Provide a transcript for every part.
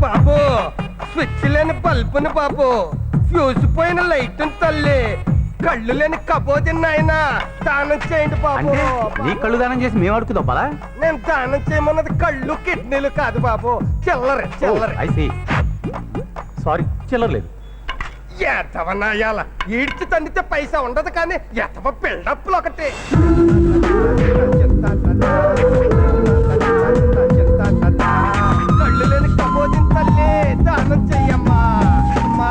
బాబు switch లేని బల్బుని బాబు, fuse పోయిన light తల్లి, కళ్ళు లేని కబోది నాయన, దానం చేయండి బాబు. నీ కళ్ళు దానం చేసి మేము అడుగుదాం పదా. నేను దానం చేయమన్నది కళ్ళు కిడ్నీలు కాదు బాబు, చిల్లరే చిల్లరే. IC sorry, చిల్లరలేదు. ఎతవనాయాల ఈడ్చి తండితే పైసా ఉండదు కానీ ఎతవ బిల్డప్లు ఒకటి. కళ్ళు లేని కబోదిన తల్లి, దానం చెయ్యమ్మా అమ్మా.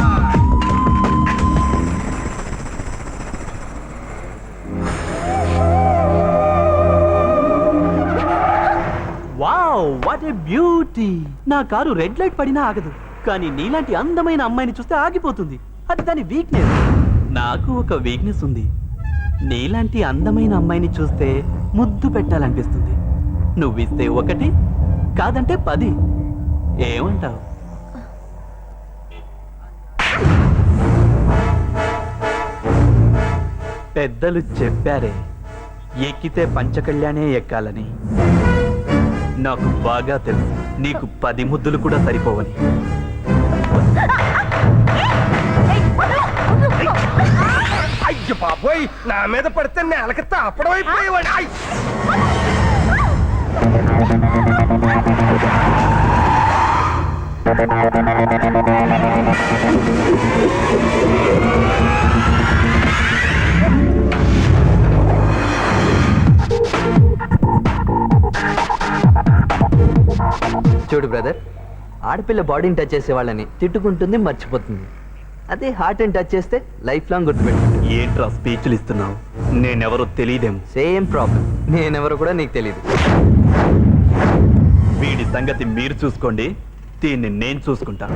Wow, what a beauty. నా కారు రెడ్ లైట్ పడినా ఆగదు, కానీ నీలాంటి అందమైన అమ్మాయిని చూస్తే ఆగిపోతుంది. అది దాని వీక్నెస్. నాకు ఒక వీక్నెస్ ఉంది. నీలాంటి అందమైన అమ్మాయిని చూస్తే ముద్దు పెట్టాలనిపిస్తుంది. నువ్విస్తే 1, కాదంటే 10. ఏమంటావు? పెద్దలు చెప్పారే, ఎక్కితే పంచకళ్యాణే ఎక్కాలని. నాకు బాగా తెలుసు నీకు 10 ముద్దులు కూడా సరిపోవని. అయ్య బాబోయ్, నా మీద పడితే నేలకి తాపడం అయిపోయేవాడు. చూడు బ్రదర్, ఆడపిల్ల బాడీని టచ్ చేసే వాళ్ళని తిట్టుకుంటుంది, మర్చిపోతుంది. అదే హార్ట్ అని టచ్ చేస్తే లైఫ్ లాంగ్ గుర్తుపెట్టుకుంటుంది. ఏంట్రా స్పీచ్లు ఇస్తున్నావు? నేనెవరో తెలియదేమో. సేమ్ ప్రాబ్లం, నేనెవరో కూడా నీకు తెలియదు. వీడి సంగతి మీరు చూసుకోండి, దీన్ని నేను చూసుకుంటాను.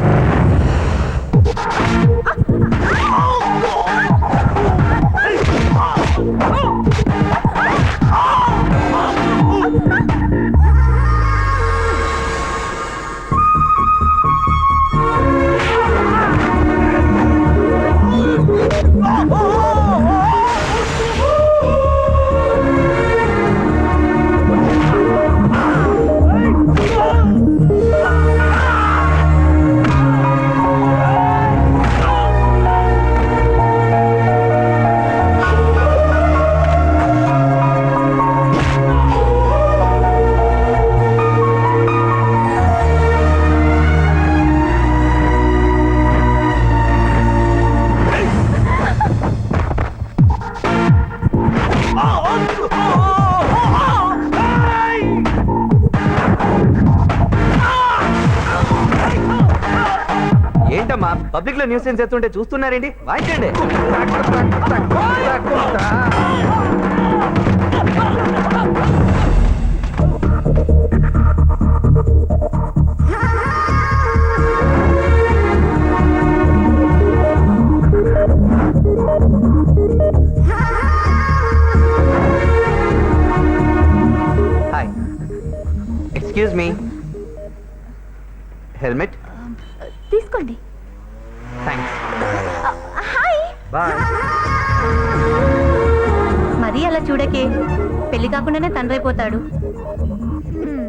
ఏంటమ్మా పబ్లిక్ లో న్యూసెన్స్ చేస్తుంటే చూస్తున్నారేంటి? వాయించండి. హాయ్, ఎక్స్క్యూజ్ మీ, హెల్మెట్ తీసుకోండి. థ్యాంక్స్. హాయ్. బాయ్. మరీ అలా చూడకే, పెళ్లి కాకుండానే తండ్రి అయిపోతాడు.